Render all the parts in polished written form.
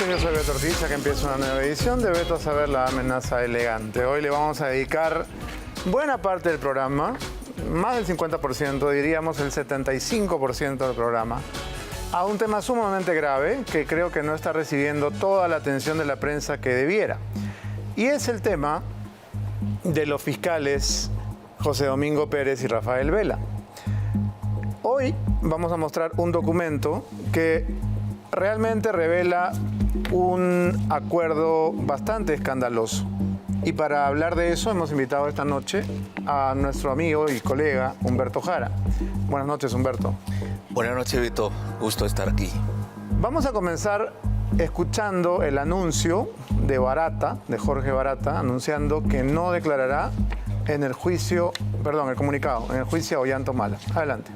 están? Yo soy Beto Ortiz, que empieza una nueva edición de Beto a Saber, la amenaza elegante. Hoy le vamos a dedicar buena parte del programa, más del 50%, diríamos el 75% del programa, a un tema sumamente grave que creo que no está recibiendo toda la atención de la prensa que debiera. Y es el tema de los fiscales José Domingo Pérez y Rafael Vela. Hoy vamos a mostrar un documento que realmente revela un acuerdo bastante escandaloso. Y para hablar de eso hemos invitado esta noche a nuestro amigo y colega Humberto Jara. Buenas noches, Humberto. Buenas noches, Beto. Gusto estar aquí. Vamos a comenzar escuchando el anuncio de Barata, de Jorge Barata, anunciando que no declarará en el juicio, perdón, el comunicado, en el juicio a Ollantumala. Adelante.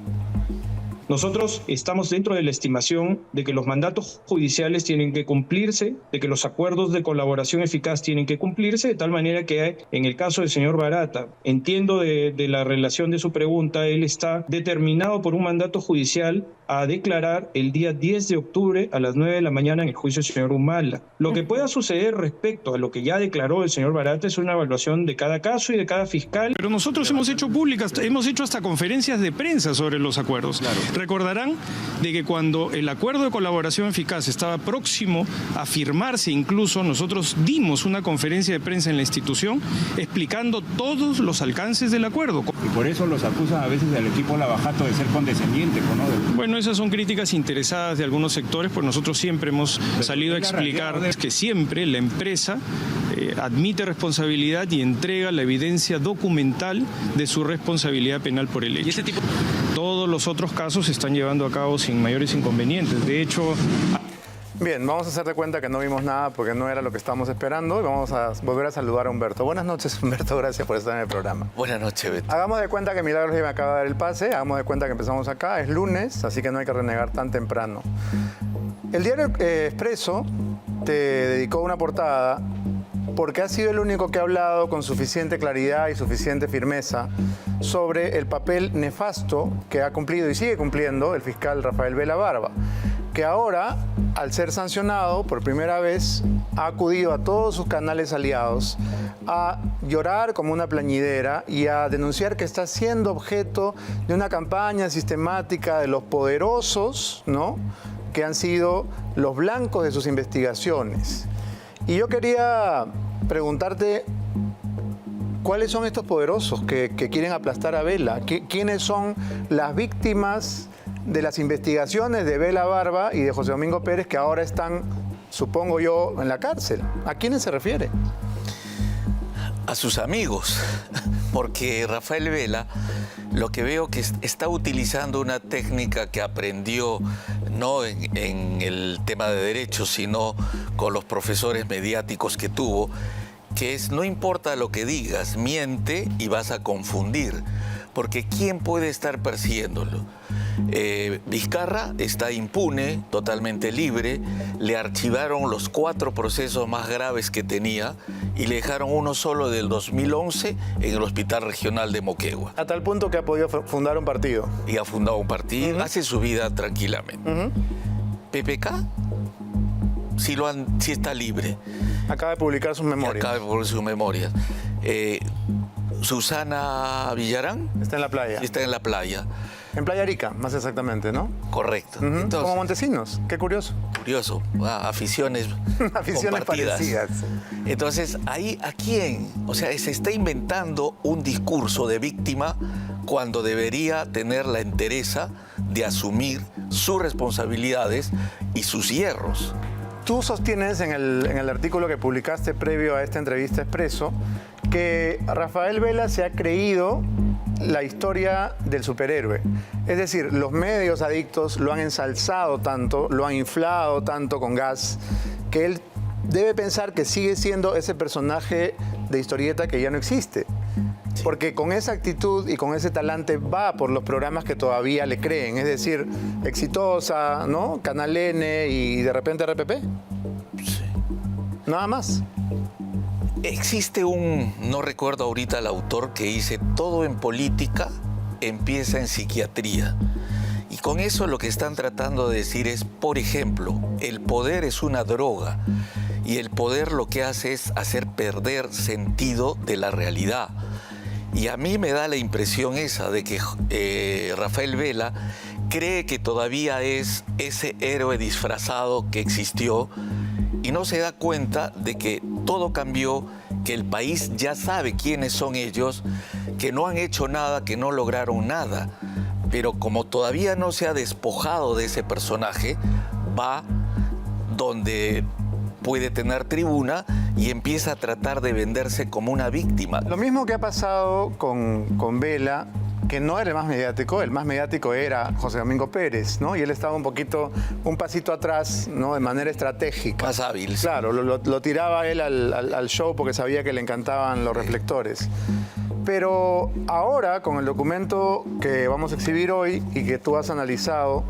Nosotros estamos dentro de la estimación de que los mandatos judiciales tienen que cumplirse, de que los acuerdos de colaboración eficaz tienen que cumplirse, de tal manera que en el caso del señor Barata, entiendo de la relación de su pregunta, él está determinado por un mandato judicial a declarar el día 10 de octubre a las 9 de la mañana en el juicio del señor Humala. Lo que pueda suceder respecto a lo que ya declaró el señor Barata es una evaluación de cada caso y de cada fiscal. Pero nosotros hemos hecho públicas, hemos hecho hasta conferencias de prensa sobre los acuerdos. Claro. Recordarán de que cuando el acuerdo de colaboración eficaz estaba próximo a firmarse, incluso nosotros dimos una conferencia de prensa en la institución explicando todos los alcances del acuerdo. Y por eso los acusan a veces al equipo Lavajato de ser condescendiente, ¿no? Bueno, esas son críticas interesadas de algunos sectores, pues nosotros siempre hemos salido a explicar que siempre la empresa admite responsabilidad y entrega la evidencia documental de su responsabilidad penal por el hecho. ¿Y ese tipo? Todos los otros casos se están llevando a cabo sin mayores inconvenientes. De hecho... Bien, vamos a hacer de cuenta que no vimos nada porque no era lo que estábamos esperando y vamos a volver a saludar a Humberto. Buenas noches, Humberto, gracias por estar en el programa. Buenas noches, Beto. Hagamos de cuenta que Milagros ya me acaba de dar el pase, hagamos de cuenta que empezamos acá, es lunes, así que no hay que renegar tan temprano. El diario Expreso te dedicó una portada porque ha sido el único que ha hablado con suficiente claridad y suficiente firmeza sobre el papel nefasto que ha cumplido y sigue cumpliendo el fiscal Rafael Vela Barba, que ahora, al ser sancionado por primera vez, ha acudido a todos sus canales aliados a llorar como una plañidera y a denunciar que está siendo objeto de una campaña sistemática de los poderosos, ¿no?, que han sido los blancos de sus investigaciones. Y yo quería preguntarte, ¿cuáles son estos poderosos que quieren aplastar a Vela? ¿Quiénes son las víctimas de las investigaciones de Vela Barba y de José Domingo Pérez que ahora están, supongo yo, en la cárcel? ¿A quiénes se refiere? A sus amigos, porque Rafael Vela, lo que veo que está utilizando una técnica que aprendió no en el tema de derecho, sino con los profesores mediáticos que tuvo, que es: no importa lo que digas, miente y vas a confundir, porque ¿quién puede estar persiguiéndolo? Vizcarra está impune, totalmente libre, le archivaron los 4 procesos más graves que tenía y le dejaron uno solo del 2011 en el Hospital Regional de Moquegua. A tal punto que ha podido fundar un partido. Y ha fundado un partido, hace su vida tranquilamente. PPK sí está libre. Acaba de publicar sus memorias. Acaba de publicar sus memorias. Susana Villarán está en la playa. Está en la playa. En Playa Arica, más exactamente, ¿no? Correcto. Entonces, como Montesinos, qué curioso. Curioso, aficiones aficiones parecidas. Entonces, ahí, ¿a quién? O sea, se está inventando un discurso de víctima cuando debería tener la entereza de asumir sus responsabilidades y sus hierros. Tú sostienes en el artículo que publicaste previo a esta entrevista Expreso que Rafael Vela se ha creído la historia del superhéroe. Es decir, los medios adictos lo han ensalzado tanto, lo han inflado tanto con gas, que él debe pensar que sigue siendo ese personaje de historieta que ya no existe. Porque con esa actitud y con ese talante va por los programas que todavía le creen. Es decir, Exitosa, ¿no? Canal N y de repente RPP. Sí. Nada más. Existe no recuerdo ahorita el autor, que dice: todo en política empieza en psiquiatría. Y con eso lo que están tratando de decir es, por ejemplo, el poder es una droga y el poder lo que hace es hacer perder sentido de la realidad. Y a mí me da la impresión esa de que Rafael Vela cree que todavía es ese héroe disfrazado que existió y no se da cuenta de que todo cambió, que el país ya sabe quiénes son ellos, que no han hecho nada, que no lograron nada. Pero como todavía no se ha despojado de ese personaje, va donde puede tener tribuna y empieza a tratar de venderse como una víctima. Lo mismo que ha pasado con Vela, que no era el más mediático era José Domingo Pérez, ¿no? Y él estaba un pasito atrás, ¿no? De manera estratégica. Más hábil. Sí. Claro, lo tiraba él al show porque sabía que le encantaban los reflectores. Pero ahora, con el documento que vamos a exhibir hoy y que tú has analizado,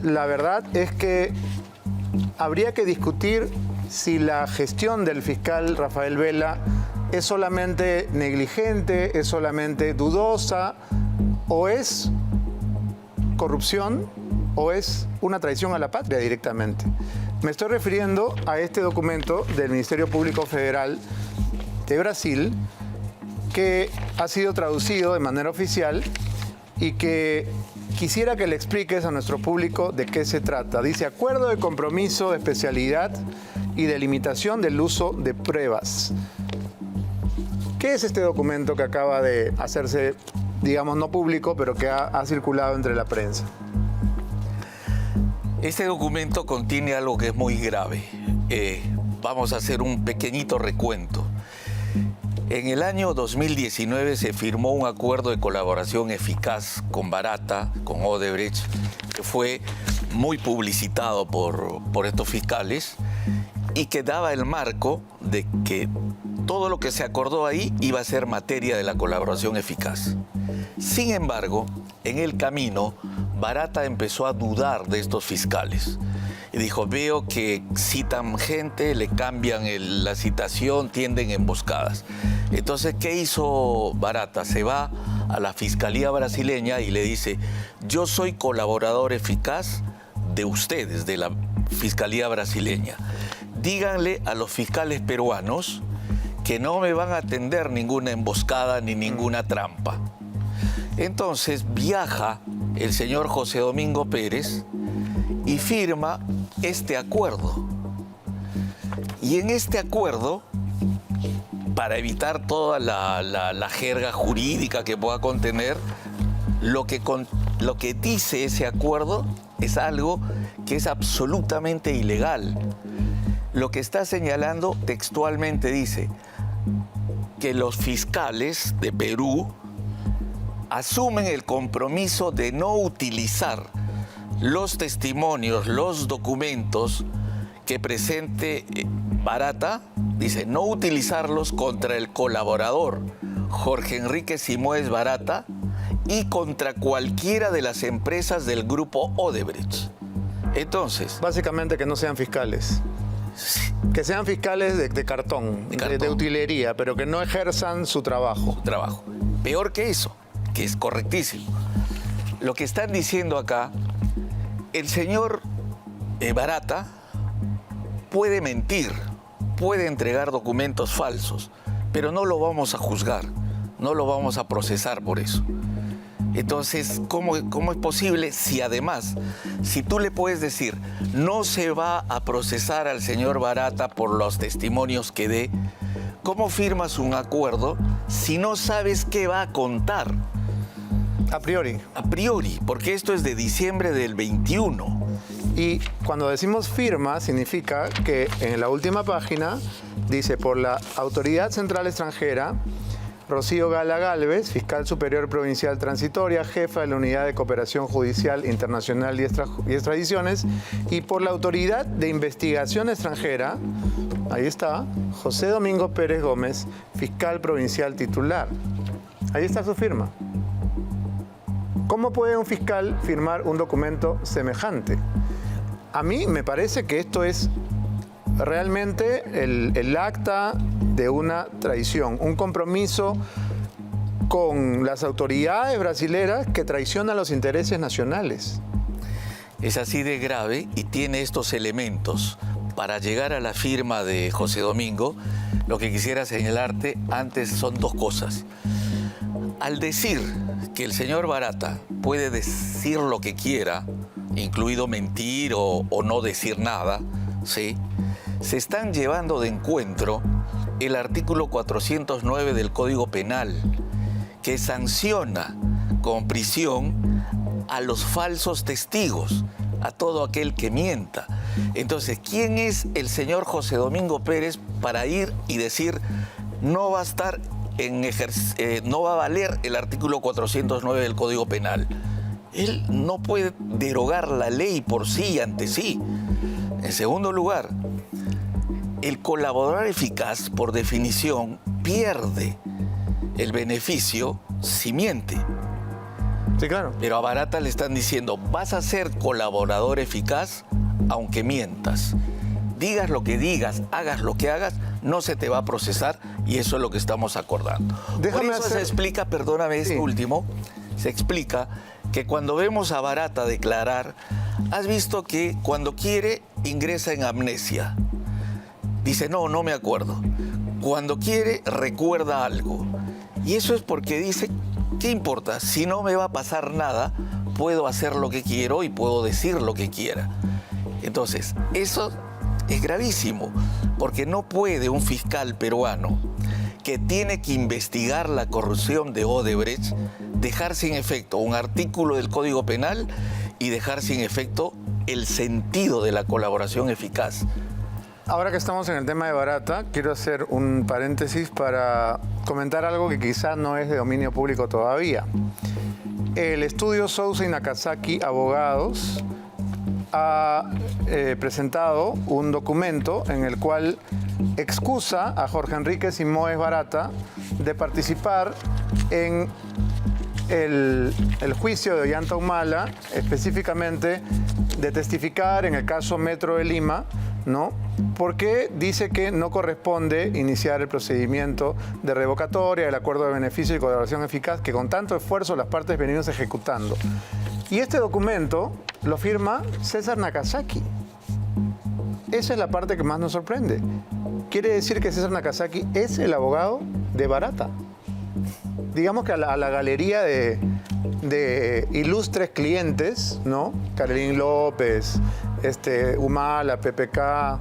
la verdad es que habría que discutir si la gestión del fiscal Rafael Vela es solamente negligente, es solamente dudosa, o es corrupción, o es una traición a la patria directamente. Me estoy refiriendo a este documento del Ministerio Público Federal de Brasil, que ha sido traducido de manera oficial y que quisiera que le expliques a nuestro público de qué se trata. Dice, acuerdo de compromiso de especialidad y de limitación del uso de pruebas. ¿Qué es este documento que acaba de hacerse, digamos, no público, pero que ha circulado entre la prensa? Este documento contiene algo que es muy grave. Vamos a hacer un pequeñito recuento. En el año 2019 se firmó un acuerdo de colaboración eficaz con Barata, con Odebrecht, que fue muy publicitado por estos fiscales y que daba el marco de que todo lo que se acordó ahí iba a ser materia de la colaboración eficaz. Sin embargo, en el camino, Barata empezó a dudar de estos fiscales. Y dijo, veo que citan gente, le cambian la citación, tienden emboscadas. Entonces, ¿qué hizo Barata? Se va a la Fiscalía brasileña y le dice, yo soy colaborador eficaz de ustedes, de la Fiscalía brasileña. Díganle a los fiscales peruanos que no me van a atender ninguna emboscada ni ninguna trampa. Entonces viaja el señor José Domingo Pérez y firma este acuerdo. Y en este acuerdo, para evitar toda la jerga jurídica que pueda contener, lo que dice ese acuerdo es algo que es absolutamente ilegal. Lo que está señalando textualmente dice que los fiscales de Perú asumen el compromiso de no utilizar los testimonios, los documentos que presente Barata, dice, no utilizarlos contra el colaborador Jorge Enrique Simoes Barata y contra cualquiera de las empresas del grupo Odebrecht. Entonces... Básicamente que no sean fiscales. Sí. Que sean fiscales de cartón, de utilería, pero que no ejerzan su trabajo. Peor que eso, que es correctísimo. Lo que están diciendo acá, el señor Barata puede mentir, puede entregar documentos falsos, pero no lo vamos a juzgar, no lo vamos a procesar por eso. Entonces, ¿cómo es posible si además, si tú le puedes decir, no se va a procesar al señor Barata por los testimonios que dé, ¿cómo firmas un acuerdo si no sabes qué va a contar? A priori. A priori, porque esto es de diciembre del 21. Y cuando decimos firma, significa que en la última página dice, por la Autoridad Central Extranjera, Rocío Gala Gálvez, Fiscal Superior Provincial Transitoria, jefa de la Unidad de Cooperación Judicial Internacional y Extradiciones, y por la Autoridad de Investigación Extranjera, ahí está, José Domingo Pérez Gómez, Fiscal Provincial Titular. Ahí está su firma. ¿Cómo puede un fiscal firmar un documento semejante? A mí me parece que esto es realmente el acta de una traición, un compromiso con las autoridades brasileras que traicionan los intereses nacionales. Es así de grave y tiene estos elementos. Para llegar a la firma de José Domingo, lo que quisiera señalarte antes son dos cosas. Al decir que el señor Barata puede decir lo que quiera, incluido mentir o no decir nada, ¿sí?, se están llevando de encuentro el artículo 409 del Código Penal, que sanciona con prisión a los falsos testigos, a todo aquel que mienta. Entonces, ¿quién es el señor José Domingo Pérez para ir y decir no va a estar no va a valer el artículo 409 del Código Penal? Él no puede derogar la ley por sí y ante sí. En segundo lugar, el colaborador eficaz, por definición, pierde el beneficio si miente. Sí, claro. Pero a Barata le están diciendo, vas a ser colaborador eficaz aunque mientas. Digas lo que digas, hagas lo que hagas, no se te va a procesar y eso es lo que estamos acordando. Por eso se explica, perdóname, este último, se explica que cuando vemos a Barata declarar, has visto que cuando quiere ingresa en amnesia. Dice, no me acuerdo. Cuando quiere, recuerda algo. Y eso es porque dice, ¿qué importa? Si no me va a pasar nada, puedo hacer lo que quiero y puedo decir lo que quiera. Entonces, eso es gravísimo, porque no puede un fiscal peruano que tiene que investigar la corrupción de Odebrecht dejar sin efecto un artículo del Código Penal y dejar sin efecto el sentido de la colaboración eficaz. Ahora que estamos en el tema de Barata, quiero hacer un paréntesis para comentar algo que quizás no es de dominio público todavía. El estudio Sousa y Nakazaki Abogados ha presentado un documento en el cual excusa a Jorge Enrique Simoes Barata de participar en el juicio de Ollanta Humala, específicamente de testificar en el caso Metro de Lima, ¿no? Porque dice que no corresponde iniciar el procedimiento de revocatoria del acuerdo de beneficio y colaboración eficaz que con tanto esfuerzo las partes venimos ejecutando. Y este documento lo firma César Nakazaki. Esa es la parte que más nos sorprende. Quiere decir que César Nakazaki es el abogado de Barata. Digamos que a la galería de ilustres clientes, ¿no? Carolín López, Humala, PPK,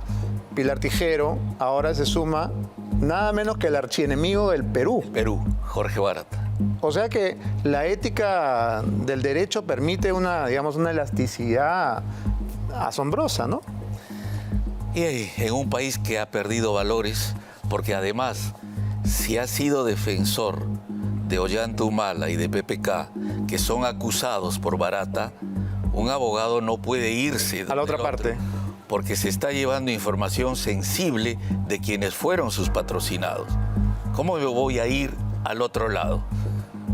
Pilar Tijero, ahora se suma nada menos que el archienemigo del Perú. Perú, Jorge Barata. O sea que la ética del derecho permite una elasticidad asombrosa, ¿no? Y en un país que ha perdido valores, porque además, si ha sido defensor de Ollanta Humala y de PPK, que son acusados por Barata, un abogado no puede irse a la otra parte, porque se está llevando información sensible de quienes fueron sus patrocinados. ¿Cómo me voy a ir al otro lado?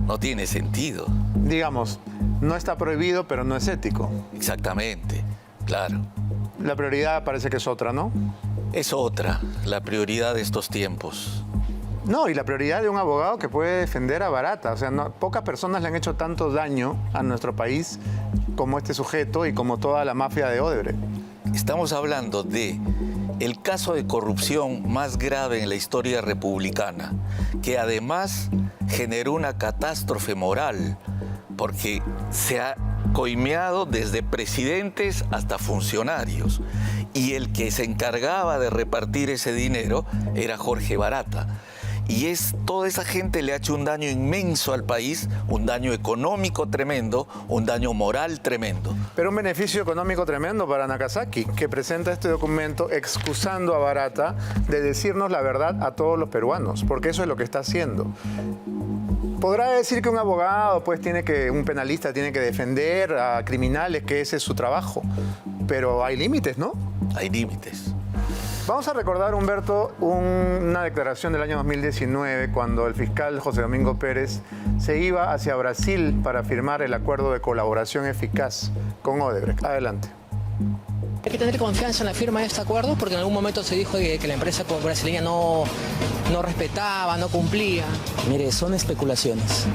No tiene sentido. Digamos, no está prohibido, pero no es ético. Exactamente, claro. La prioridad parece que es otra, ¿no? Es otra, la prioridad de estos tiempos. No, y la prioridad de un abogado que puede defender a Barata. O sea, pocas personas le han hecho tanto daño a nuestro país como este sujeto y como toda la mafia de Odebrecht. Estamos hablando de el caso de corrupción más grave en la historia republicana, que además generó una catástrofe moral, porque se ha coimeado desde presidentes hasta funcionarios. Y el que se encargaba de repartir ese dinero era Jorge Barata. Y toda esa gente le ha hecho un daño inmenso al país, un daño económico tremendo, un daño moral tremendo. Pero un beneficio económico tremendo para Nakazaki, que presenta este documento excusando a Barata de decirnos la verdad a todos los peruanos, porque eso es lo que está haciendo. Podrá decir que un abogado, un penalista tiene que defender a criminales, que ese es su trabajo, pero hay límites, ¿no? Hay límites. Vamos a recordar, Humberto, una declaración del año 2019, cuando el fiscal José Domingo Pérez se iba hacia Brasil para firmar el acuerdo de colaboración eficaz con Odebrecht. Adelante. Hay que tener confianza en la firma de este acuerdo porque en algún momento se dijo que la empresa brasileña no respetaba, no cumplía. Mire, son especulaciones.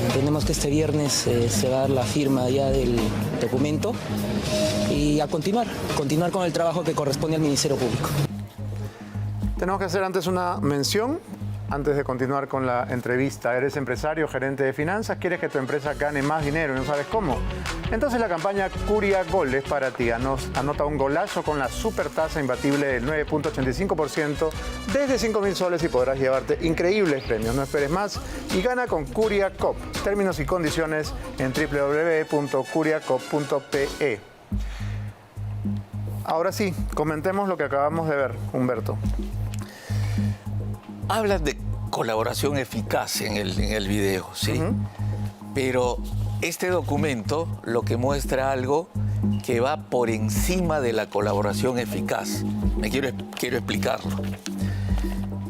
Entendemos que este viernes se va a dar la firma ya del documento y a continuar con el trabajo que corresponde al Ministerio Público. Tenemos que hacer antes una mención. Antes de continuar con la entrevista, eres empresario, gerente de finanzas, quieres que tu empresa gane más dinero y no sabes cómo. Entonces la campaña Curia Gol es para ti. Anota un golazo con la super tasa imbatible del 9.85% desde 5.000 soles y podrás llevarte increíbles premios. No esperes más y gana con Curia Cop. Términos y condiciones en www.curiacop.pe. Ahora sí, comentemos lo que acabamos de ver, Humberto. Hablan de colaboración eficaz en el video, ¿sí? Pero este documento lo que muestra algo que va por encima de la colaboración eficaz. Quiero explicarlo.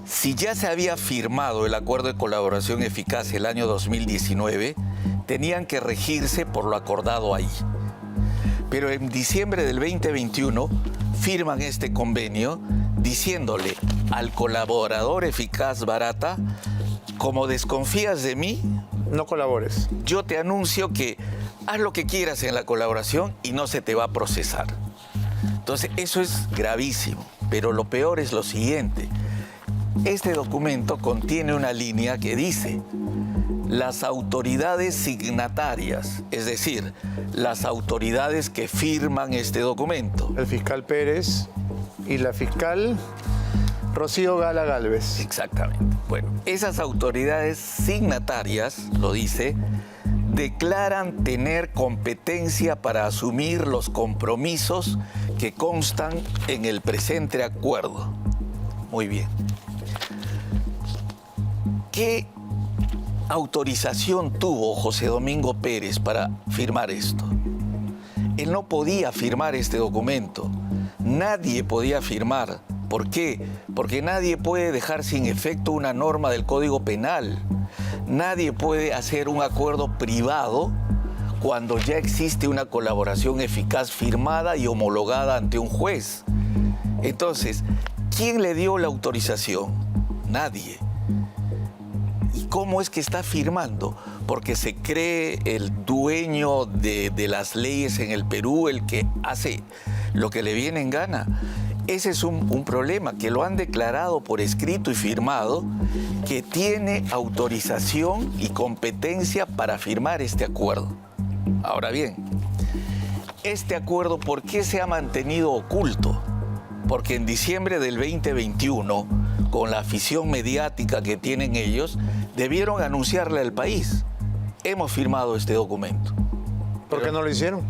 Si ya se había firmado el acuerdo de colaboración eficaz el año 2019, tenían que regirse por lo acordado ahí. Pero en diciembre del 2021 firman este convenio diciéndole al colaborador eficaz Barata, como desconfías de mí, no colabores. Yo te anuncio que haz lo que quieras en la colaboración y no se te va a procesar. Entonces, eso es gravísimo, pero lo peor es lo siguiente. Este documento contiene una línea que dice: las autoridades signatarias, es decir, las autoridades que firman este documento. El fiscal Pérez y la fiscal Rocío Gala Gálvez. Exactamente. Bueno, esas autoridades signatarias, lo dice, declaran tener competencia para asumir los compromisos que constan en el presente acuerdo. Muy bien. ¿Qué autorización tuvo José Domingo Pérez para firmar esto? Él no podía firmar este documento. Nadie podía firmar. ¿Por qué? Porque nadie puede dejar sin efecto una norma del Código Penal. Nadie puede hacer un acuerdo privado cuando ya existe una colaboración eficaz firmada y homologada ante un juez. Entonces, ¿quién le dio la autorización? Nadie. ¿Y cómo es que está firmando? Porque se cree el dueño de las leyes en el Perú, el que hace lo que le viene en gana. Ese es un problema, que lo han declarado por escrito y firmado, que tiene autorización y competencia para firmar este acuerdo. Ahora bien, este acuerdo, ¿por qué se ha mantenido oculto? Porque en diciembre del 2021, con la afición mediática que tienen ellos, debieron anunciarle al país: hemos firmado este documento. ¿Por qué no lo hicieron?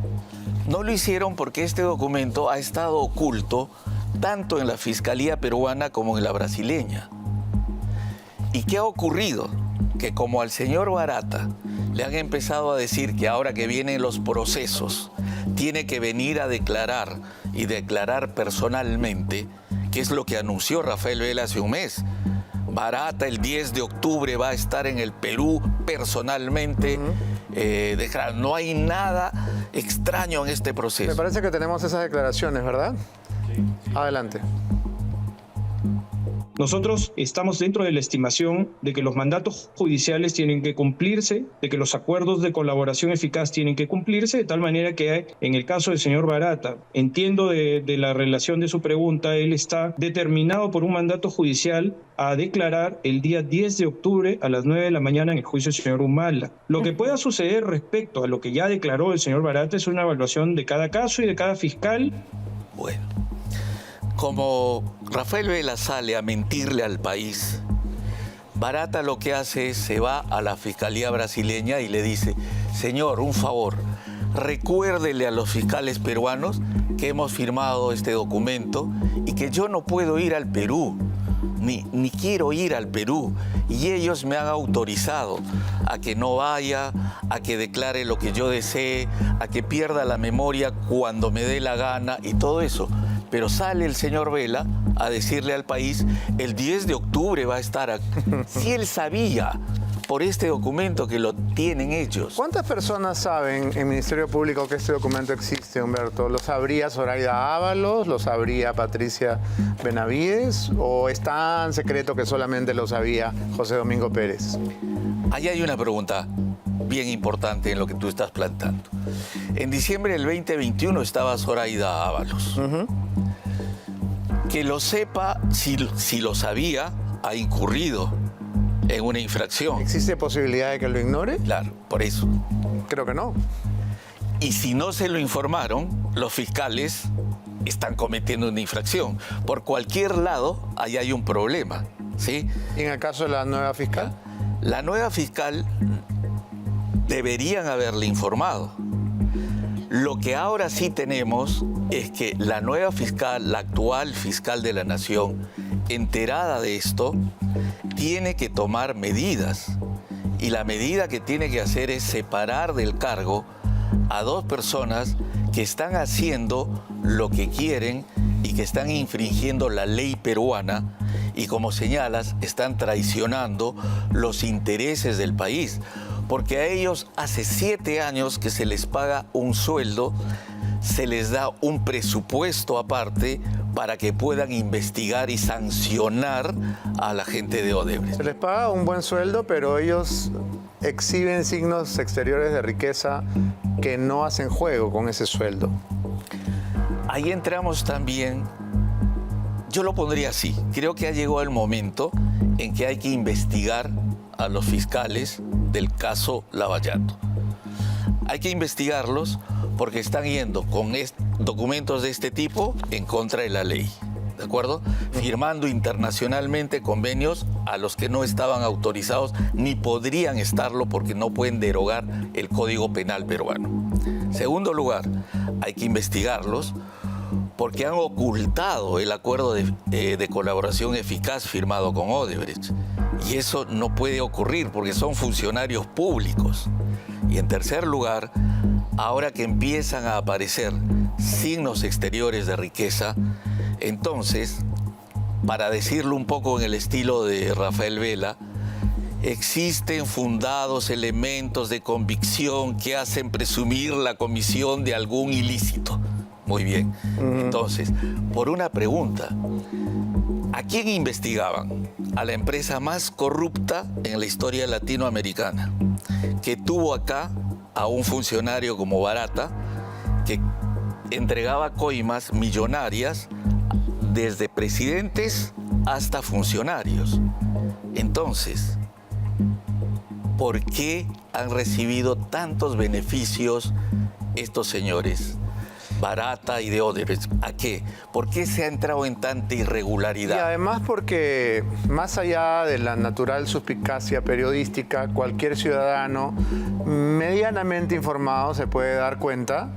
No lo hicieron porque este documento ha estado oculto tanto en la Fiscalía peruana como en la brasileña. ¿Y qué ha ocurrido? Que como al señor Barata le han empezado a decir que ahora que vienen los procesos, tiene que venir a declarar y declarar personalmente, que es lo que anunció Rafael Vela hace un mes. Barata el 10 de octubre va a estar en el Perú personalmente. No hay nada extraño en este proceso. Me parece que tenemos esas declaraciones, ¿verdad? Sí. Adelante. Nosotros estamos dentro de la estimación de que los mandatos judiciales tienen que cumplirse, de que los acuerdos de colaboración eficaz tienen que cumplirse, de tal manera que en el caso del señor Barata, entiendo de la relación de su pregunta, él está determinado por un mandato judicial a declarar el día 10 de octubre a las 9 de la mañana en el juicio del señor Humala. Lo que pueda suceder respecto a lo que ya declaró el señor Barata es una evaluación de cada caso y de cada fiscal. Bueno. Como Rafael Vela sale a mentirle al país, Barata lo que hace es se va a la Fiscalía brasileña y le dice: señor, un favor, recuérdele a los fiscales peruanos que hemos firmado este documento y que yo no puedo ir al Perú, ni quiero ir al Perú, y ellos me han autorizado a que no vaya, a que declare lo que yo desee, a que pierda la memoria cuando me dé la gana y todo eso. Pero sale el señor Vela a decirle al país: el 10 de octubre va a estar aquí. Si él sabía por este documento que lo tienen ellos. ¿Cuántas personas saben en el Ministerio Público que este documento existe, Humberto? ¿Lo sabría Zoraida Ábalos? ¿Lo sabría Patricia Benavides? ¿O es tan secreto que solamente lo sabía José Domingo Pérez? Ahí hay una pregunta bien importante en lo que tú estás planteando. En diciembre del 2021 estaba Zoraida Ábalos. Que lo sepa, si lo sabía, ha incurrido en una infracción. ¿Existe posibilidad de que lo ignore? Claro, por eso. Creo que no. Y si no se lo informaron, los fiscales están cometiendo una infracción. Por cualquier lado, ahí hay un problema, ¿sí? ¿Y en el caso de la nueva fiscal? La nueva fiscal deberían haberle informado. Lo que ahora sí tenemos es que la nueva fiscal, la actual fiscal de la Nación, enterada de esto, tiene que tomar medidas. Y la medida que tiene que hacer es separar del cargo a 2 personas que están haciendo lo que quieren y que están infringiendo la ley peruana y, como señalas, están traicionando los intereses del país. Porque a ellos hace 7 años que se les paga un sueldo, se les da un presupuesto aparte para que puedan investigar y sancionar a la gente de Odebrecht. Se les paga un buen sueldo, pero ellos exhiben signos exteriores de riqueza que no hacen juego con ese sueldo. Ahí entramos también, yo lo pondría así, creo que ha llegado el momento en que hay que investigar a los fiscales del caso Lavallato. Hay que investigarlos porque están yendo con documentos de este tipo en contra de la ley, ¿de acuerdo? Firmando internacionalmente convenios a los que no estaban autorizados ni podrían estarlo porque no pueden derogar el Código Penal peruano. Segundo lugar, hay que investigarlos porque han ocultado el acuerdo de colaboración eficaz firmado con Odebrecht. Y eso no puede ocurrir porque son funcionarios públicos. Y en tercer lugar, ahora que empiezan a aparecer signos exteriores de riqueza, entonces, para decirlo un poco en el estilo de Rafael Vela, existen fundados elementos de convicción que hacen presumir la comisión de algún ilícito. Muy bien. Entonces, por una pregunta, ¿a quién investigaban? A la empresa más corrupta en la historia latinoamericana, que tuvo acá a un funcionario como Barata, que entregaba coimas millonarias desde presidentes hasta funcionarios. Entonces, ¿por qué han recibido tantos beneficios estos señores? Barata y de Odebrecht. ¿A qué? ¿Por qué se ha entrado en tanta irregularidad? Y además porque, más allá de la natural suspicacia periodística, cualquier ciudadano medianamente informado se puede dar cuenta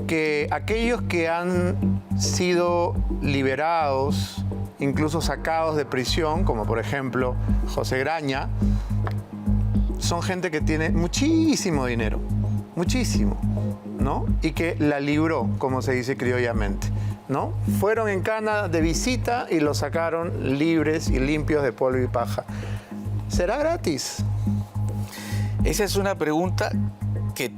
que aquellos que han sido liberados, incluso sacados de prisión, como por ejemplo José Graña, son gente que tiene muchísimo dinero, muchísimo, ¿no? Y que la libró, como se dice criollamente, ¿no? Fueron en cana de visita y los sacaron libres y limpios de polvo y paja. ¿Será gratis? Esa es una pregunta que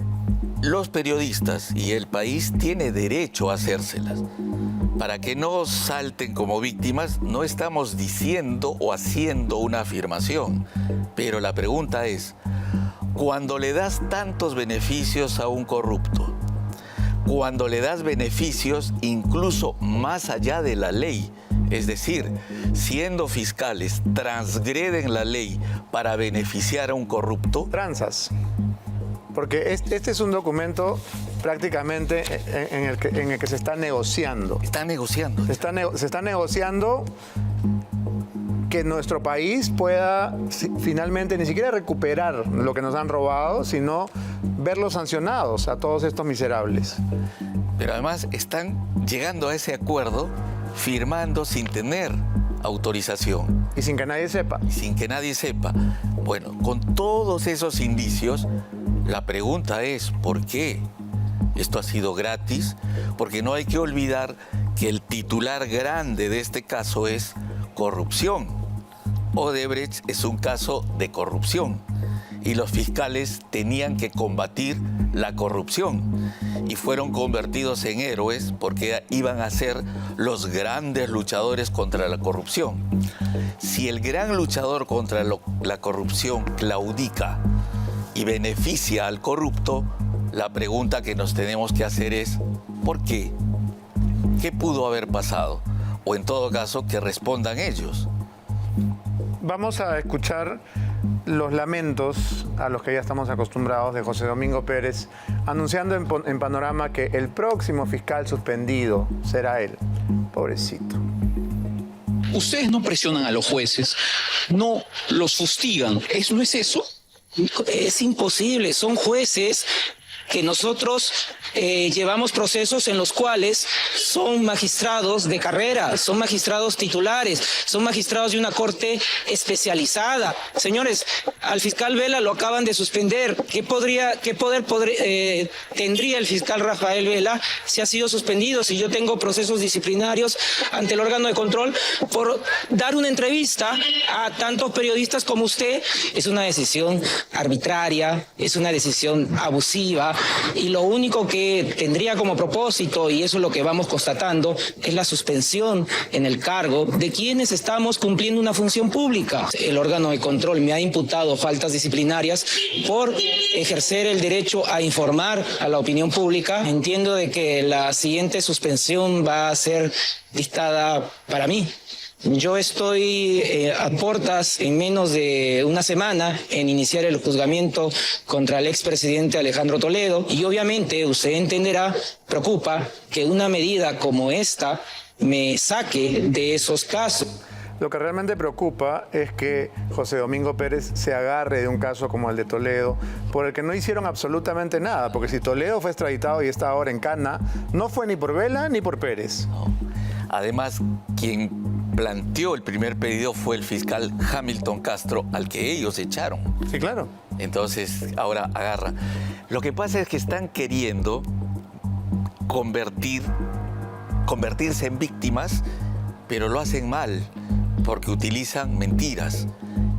los periodistas y el país tiene derecho a hacérselas. Para que no salten como víctimas, no estamos diciendo o haciendo una afirmación. Pero la pregunta es, cuando le das tantos beneficios a un corrupto, cuando le das beneficios incluso más allá de la ley, es decir, siendo fiscales, transgreden la ley para beneficiar a un corrupto. Tranzas. Porque este es un documento prácticamente en el que se está negociando. Están negociando. Se está negociando que nuestro país pueda finalmente ni siquiera recuperar lo que nos han robado, sino verlos sancionados a todos estos miserables. Pero además están llegando a ese acuerdo firmando sin tener autorización. Y sin que nadie sepa. Y sin que nadie sepa. Bueno, con todos esos indicios, la pregunta es, ¿por qué? Esto ha sido gratis, porque no hay que olvidar que el titular grande de este caso es corrupción. Odebrecht es un caso de corrupción. y los fiscales tenían que combatir la corrupción y fueron convertidos en héroes porque iban a ser los grandes luchadores contra la corrupción. Si el gran luchador contra la corrupción claudica y beneficia al corrupto, la pregunta que nos tenemos que hacer es ¿por qué? ¿Qué pudo haber pasado? O en todo caso, que respondan ellos. Vamos a escuchar los lamentos a los que ya estamos acostumbrados de José Domingo Pérez, anunciando en Panorama que el próximo fiscal suspendido será él. Pobrecito. Ustedes no presionan a los jueces, no los fustigan. ¿No es eso? Es imposible, son jueces que nosotros llevamos procesos en los cuales son magistrados de carrera, son magistrados titulares, son magistrados de una corte especializada. Señores, al fiscal Vela lo acaban de suspender. ¿Qué poder tendría el fiscal Rafael Vela si ha sido suspendido? Si yo tengo procesos disciplinarios ante el órgano de control por dar una entrevista a tantos periodistas como usted, es una decisión arbitraria, es una decisión abusiva. Y lo único que tendría como propósito, y eso es lo que vamos constatando, es la suspensión en el cargo de quienes estamos cumpliendo una función pública. El órgano de control me ha imputado faltas disciplinarias por ejercer el derecho a informar a la opinión pública. Entiendo de que la siguiente suspensión va a ser dictada para mí. Yo estoy a puertas en menos de una semana en iniciar el juzgamiento contra el expresidente Alejandro Toledo y obviamente usted entenderá, preocupa que una medida como esta me saque de esos casos. Lo que realmente preocupa es que José Domingo Pérez se agarre de un caso como el de Toledo, por el que no hicieron absolutamente nada, porque si Toledo fue extraditado y está ahora en Cana, no fue ni por Vela ni por Pérez. No. Además, quien planteó el primer pedido fue el fiscal Hamilton Castro, al que ellos echaron. Sí, claro. Entonces, ahora agarra. Lo que pasa es que están queriendo convertirse en víctimas, pero lo hacen mal, porque utilizan mentiras.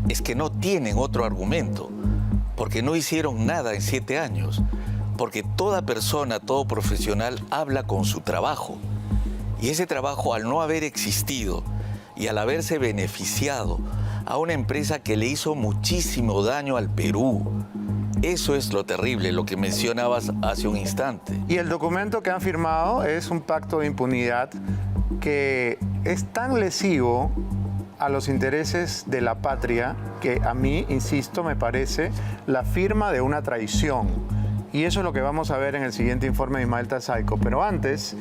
Es que no tienen otro argumento, porque no hicieron nada en 7 años, porque toda persona, todo profesional habla con su trabajo. Y ese trabajo, al no haber existido y al haberse beneficiado a una empresa que le hizo muchísimo daño al Perú, eso es lo terrible, lo que mencionabas hace un instante. Y el documento que han firmado es un pacto de impunidad que es tan lesivo a los intereses de la patria que a mí, insisto, me parece la firma de una traición. Y eso es lo que vamos a ver en el siguiente informe de Ismael Tazaico. Pero antes,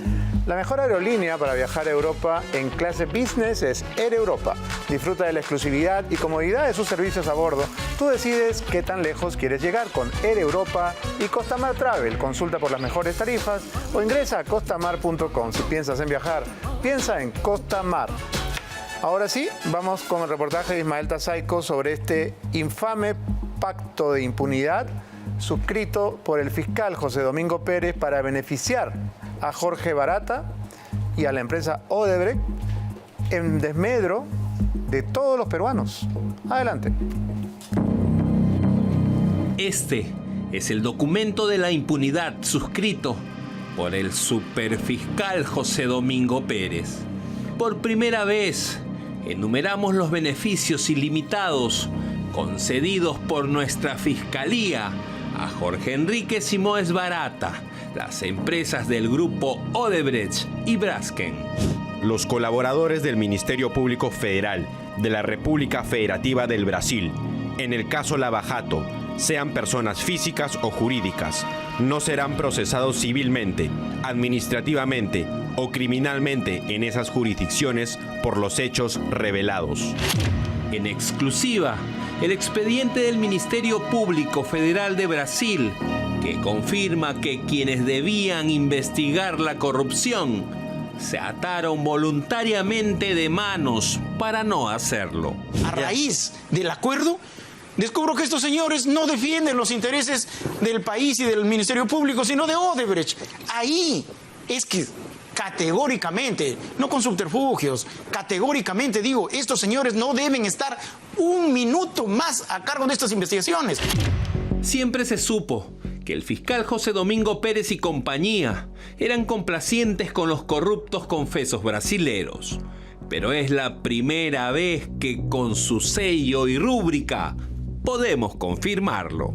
la mejor aerolínea para viajar a Europa en clase business es Air Europa. Disfruta de la exclusividad y comodidad de sus servicios a bordo. Tú decides qué tan lejos quieres llegar con Air Europa y Costamar Travel. Consulta por las mejores tarifas o ingresa a costamar.com. Si piensas en viajar, piensa en Costamar. Ahora sí, vamos con el reportaje de Ismael Tazaico sobre este infame pacto de impunidad suscrito por el fiscal José Domingo Pérez para beneficiar a Jorge Barata y a la empresa Odebrecht en desmedro de todos los peruanos. Adelante. Este es el documento de la impunidad suscrito por el superfiscal José Domingo Pérez. Por primera vez, enumeramos los beneficios ilimitados concedidos por nuestra Fiscalía a Jorge Enrique Simoes Barata, las empresas del grupo Odebrecht y Braskem. Los colaboradores del Ministerio Público Federal de la República Federativa del Brasil, en el caso Lava Jato, sean personas físicas o jurídicas, no serán procesados civilmente, administrativamente o criminalmente en esas jurisdicciones por los hechos revelados. En exclusiva, el expediente del Ministerio Público Federal de Brasil, que confirma que quienes debían investigar la corrupción se ataron voluntariamente de manos para no hacerlo. A raíz del acuerdo, descubro que estos señores no defienden los intereses del país y del Ministerio Público, sino de Odebrecht. Ahí es que categóricamente, no con subterfugios, categóricamente digo, estos señores no deben estar un minuto más a cargo de estas investigaciones. Siempre se supo que el fiscal José Domingo Pérez y compañía eran complacientes con los corruptos confesos brasileros. Pero es la primera vez que con su sello y rúbrica podemos confirmarlo.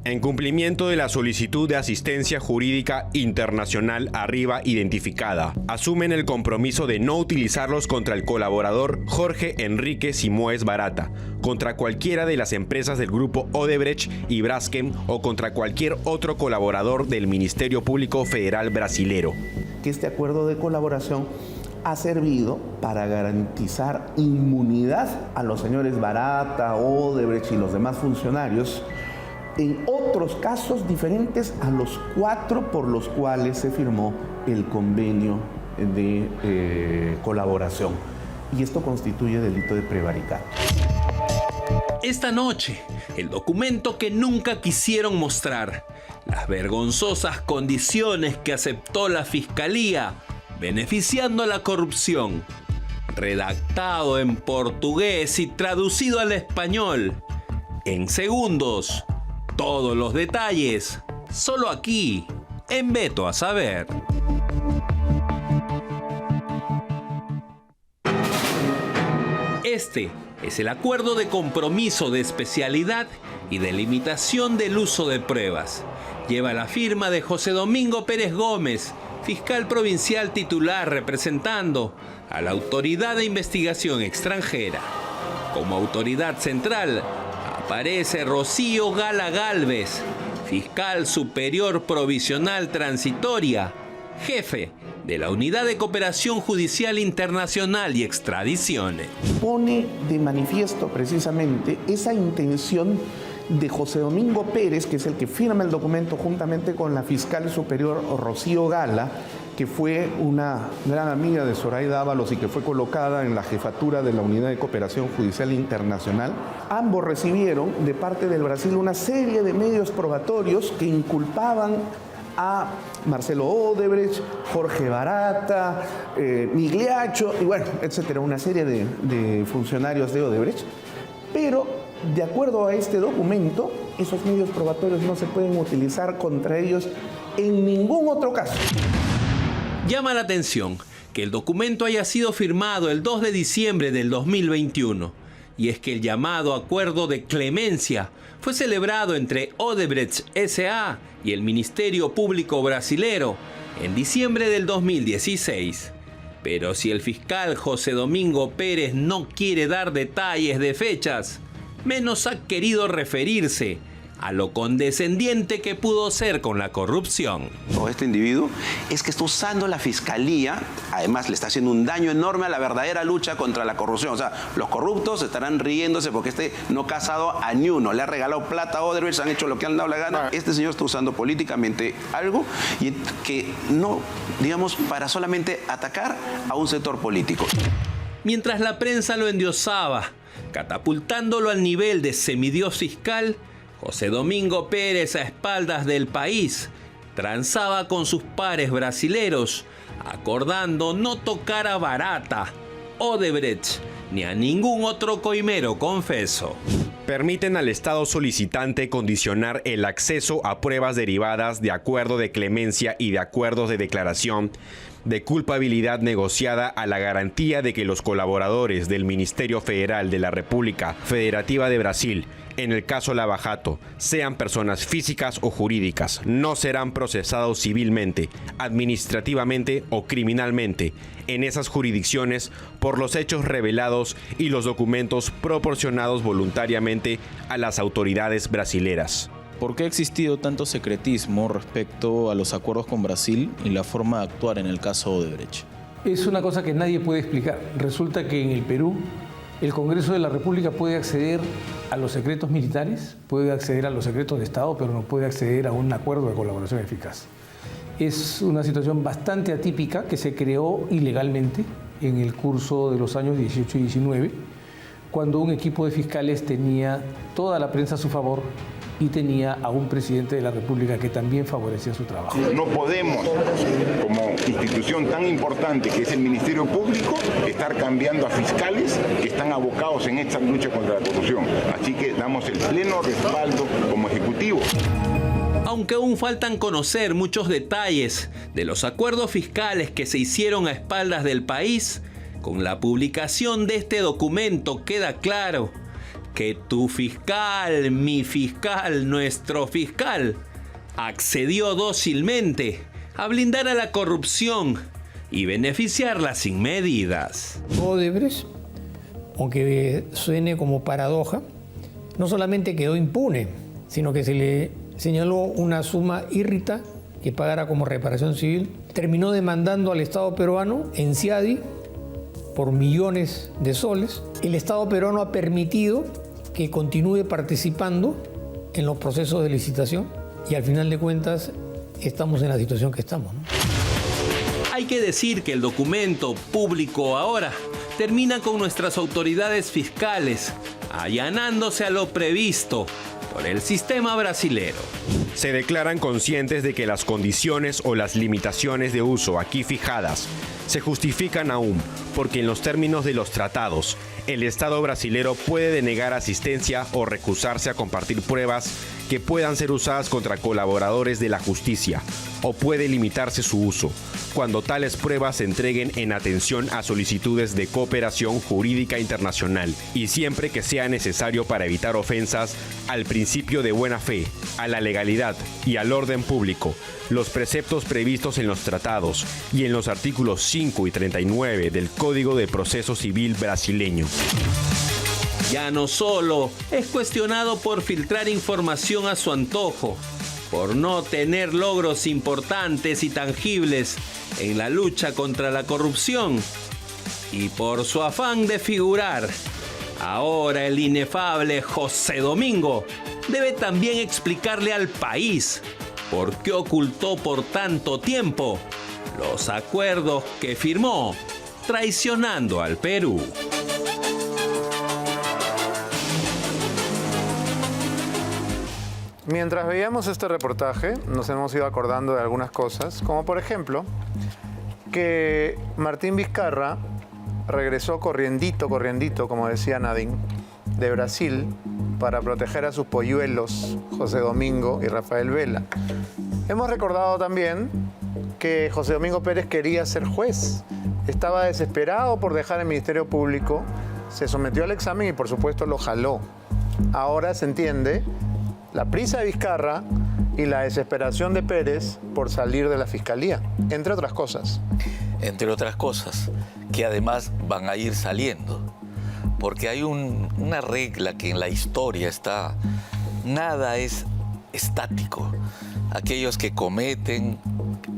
En cumplimiento de la solicitud de asistencia jurídica internacional arriba identificada, asumen el compromiso de no utilizarlos contra el colaborador Jorge Enrique Simoes Barata, contra cualquiera de las empresas del grupo Odebrecht y Braskem o contra cualquier otro colaborador del Ministerio Público Federal brasilero. Que este acuerdo de colaboración ha servido para garantizar inmunidad a los señores Barata, Odebrecht y los demás funcionarios en otros casos diferentes a los 4 por los cuales se firmó el convenio de colaboración. Y esto constituye delito de prevaricato. Esta noche, el documento que nunca quisieron mostrar, las vergonzosas condiciones que aceptó la Fiscalía beneficiando a la corrupción, redactado en portugués y traducido al español. En segundos, todos los detalles, solo aquí, en Veto a Saber. Este es el acuerdo de compromiso de especialidad y de limitación del uso de pruebas. Lleva la firma de José Domingo Pérez Gómez, fiscal provincial titular representando a la Autoridad de Investigación Extranjera. Como autoridad central aparece Rocío Gala Gálvez, fiscal superior provisional transitoria, jefe de la Unidad de Cooperación Judicial Internacional y Extradiciones. Pone de manifiesto precisamente esa intención de José Domingo Pérez, que es el que firma el documento juntamente con la fiscal superior Rocío Gala, que fue una gran amiga de Zoraida Ábalos y que fue colocada en la jefatura de la Unidad de Cooperación Judicial Internacional. Ambos recibieron de parte del Brasil una serie de medios probatorios que inculpaban a Marcelo Odebrecht, Jorge Barata, Migliaccio y bueno, etcétera, una serie de funcionarios de Odebrecht. Pero de acuerdo a este documento, esos medios probatorios no se pueden utilizar contra ellos en ningún otro caso. Llama la atención que el documento haya sido firmado el 2 de diciembre del 2021, y es que el llamado acuerdo de clemencia fue celebrado entre Odebrecht S.A. y el Ministerio Público brasilero en diciembre del 2016. Pero si el fiscal José Domingo Pérez no quiere dar detalles de fechas, menos ha querido referirse a lo condescendiente que pudo ser con la corrupción. Este individuo es que está usando la fiscalía, además le está haciendo un daño enorme a la verdadera lucha contra la corrupción. O sea, los corruptos estarán riéndose porque este no ha casado a ni uno, le ha regalado plata a Odebrecht, han hecho lo que han dado la gana. Este señor está usando políticamente algo y que no, digamos, para solamente atacar a un sector político. Mientras la prensa lo endiosaba, catapultándolo al nivel de semidios fiscal, José Domingo Pérez, a espaldas del país, transaba con sus pares brasileros, acordando no tocar a Barata, Odebrecht, ni a ningún otro coimero confeso. Permiten al Estado solicitante condicionar el acceso a pruebas derivadas de acuerdo de clemencia y de acuerdos de declaración de culpabilidad negociada a la garantía de que los colaboradores del Ministerio Federal de la República Federativa de Brasil, en el caso Lava Jato, sean personas físicas o jurídicas, no serán procesados civilmente, administrativamente o criminalmente en esas jurisdicciones por los hechos revelados y los documentos proporcionados voluntariamente a las autoridades brasileras. ¿Por qué ha existido tanto secretismo respecto a los acuerdos con Brasil y la forma de actuar en el caso Odebrecht? Es una cosa que nadie puede explicar. Resulta que en el Perú el Congreso de la República puede acceder a los secretos militares, puede acceder a los secretos de Estado, pero no puede acceder a un acuerdo de colaboración eficaz. Es una situación bastante atípica que se creó ilegalmente en el curso de los años 18 y 19, cuando un equipo de fiscales tenía toda la prensa a su favor y tenía a un presidente de la República que también favorecía su trabajo. No podemos, como institución tan importante que es el Ministerio Público, estar cambiando a fiscales que están abocados en esta lucha contra la corrupción. Así que damos el pleno respaldo como Ejecutivo Aunque aún faltan conocer muchos detalles de los acuerdos fiscales que se hicieron a espaldas del país, con la publicación de este documento queda claro que tu fiscal, mi fiscal, nuestro fiscal, accedió dócilmente a blindar a la corrupción y beneficiarla sin medidas. Odebrecht, aunque suene como paradoja, no solamente quedó impune, sino que se le señaló una suma írrita que pagara como reparación civil. Terminó demandando al Estado peruano en CIADI por millones de soles. El Estado peruano ha permitido que continúe participando en los procesos de licitación y al final de cuentas estamos en la situación que estamos, ¿no? Hay que decir que el documento público ahora termina con nuestras autoridades fiscales allanándose a lo previsto por el sistema brasilero. Se declaran conscientes de que las condiciones o las limitaciones de uso aquí fijadas se justifican aún porque en los términos de los tratados, el Estado brasilero puede denegar asistencia o recusarse a compartir pruebas que puedan ser usadas contra colaboradores de la justicia, o puede limitarse su uso, cuando tales pruebas se entreguen en atención a solicitudes de cooperación jurídica internacional, y siempre que sea necesario para evitar ofensas al principio de buena fe, a la legalidad y al orden público, los preceptos previstos en los tratados y en los artículos 5 y 39 del Código de Proceso Civil brasileño. Ya no solo es cuestionado por filtrar información a su antojo, por no tener logros importantes y tangibles en la lucha contra la corrupción y por su afán de figurar. Ahora el inefable José Domingo debe también explicarle al país por qué ocultó por tanto tiempo los acuerdos que firmó traicionando al Perú. Mientras veíamos este reportaje, nos hemos ido acordando de algunas cosas, como por ejemplo, que Martín Vizcarra regresó corriendito, como decía Nadine, de Brasil para proteger a sus polluelos, José Domingo y Rafael Vela. Hemos recordado también que José Domingo Pérez quería ser juez. Estaba desesperado por dejar el Ministerio Público, se sometió al examen y por supuesto lo jaló. Ahora se entiende la prisa de Vizcarra y la desesperación de Pérez por salir de la Fiscalía, entre otras cosas. Entre otras cosas, que además van a ir saliendo. Porque hay una regla que en la historia está, nada es estático. Aquellos que cometen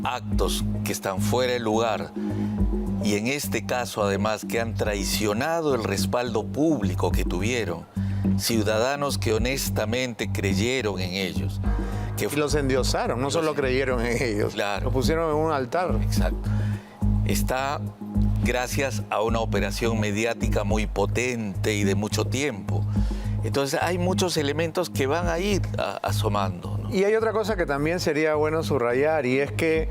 actos que están fuera de lugar, y en este caso además que han traicionado el respaldo público que tuvieron, ciudadanos que honestamente creyeron en ellos. Y los endiosaron, no solo creyeron en ellos, claro, los pusieron en un altar. Exacto. Está gracias a una operación mediática muy potente y de mucho tiempo. Entonces hay muchos elementos que van a ir asomando, ¿no? Y hay otra cosa que también sería bueno subrayar, y es que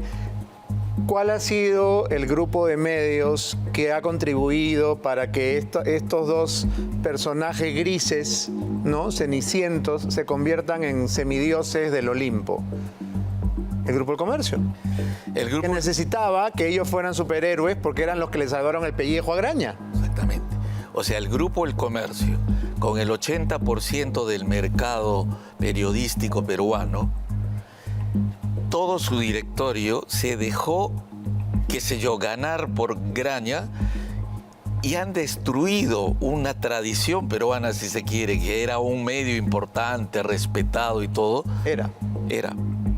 ¿cuál ha sido el grupo de medios que ha contribuido para que estos dos personajes grises, ¿no?, cenicientos, se conviertan en semidioses del Olimpo? El Grupo El Comercio. El grupo que necesitaba que ellos fueran superhéroes porque eran los que le salvaron el pellejo a Graña. Exactamente. O sea, el Grupo El Comercio, con el 80% del mercado periodístico peruano, todo su directorio se dejó, qué sé yo, ganar por Graña, y han destruido una tradición peruana, si se quiere, que era un medio importante, respetado y todo. Era.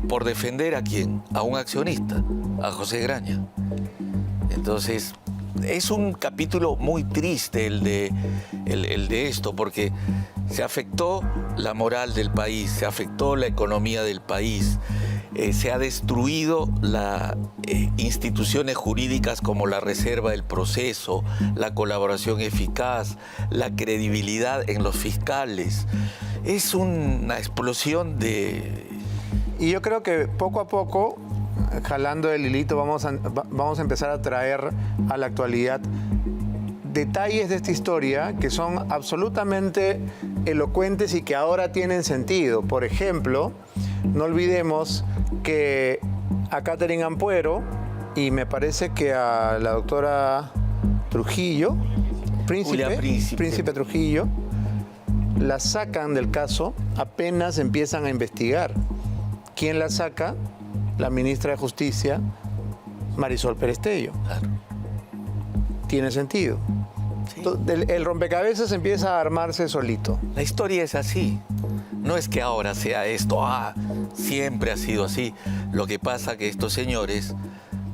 ¿Por defender a quién? A un accionista, a José Graña. Entonces, es un capítulo muy triste el de esto, porque se afectó la moral del país, se afectó la economía del país, se ha destruido las instituciones jurídicas como la reserva del proceso, la colaboración eficaz, la credibilidad en los fiscales. Es una explosión de... Y yo creo que poco a poco, jalando el hilito, vamos a empezar a traer a la actualidad detalles de esta historia que son absolutamente elocuentes y que ahora tienen sentido. Por ejemplo, no olvidemos que a Catherine Ampuero y me parece que a la doctora Trujillo, Príncipe Trujillo, la sacan del caso apenas empiezan a investigar. ¿Quién la saca? La ministra de Justicia, Marisol Perestello. Claro. Tiene sentido. Sí. El rompecabezas empieza a armarse solito. La historia es así. No es que ahora sea esto, siempre ha sido así. Lo que pasa es que estos señores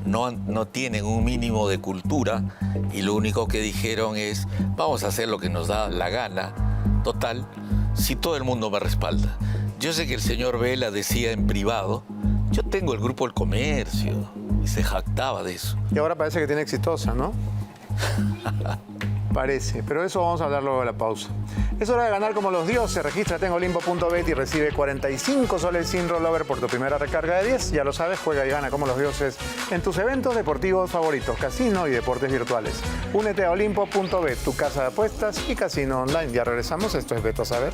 no tienen un mínimo de cultura y lo único que dijeron es, vamos a hacer lo que nos da la gana. Total, si todo el mundo me respalda. Yo sé que el señor Vela decía en privado, yo tengo el Grupo El Comercio, y se jactaba de eso. Y ahora parece que tiene Exitosa, ¿no? Parece, pero eso vamos a hablar luego de la pausa. Es hora de ganar como los dioses. Regístrate en olimpo.bet y recibe 45 soles sin rollover por tu primera recarga de 10. Ya lo sabes, juega y gana como los dioses en tus eventos deportivos favoritos, casino y deportes virtuales. Únete a olimpo.bet, tu casa de apuestas y casino online. Ya regresamos, esto es Beto a Saber.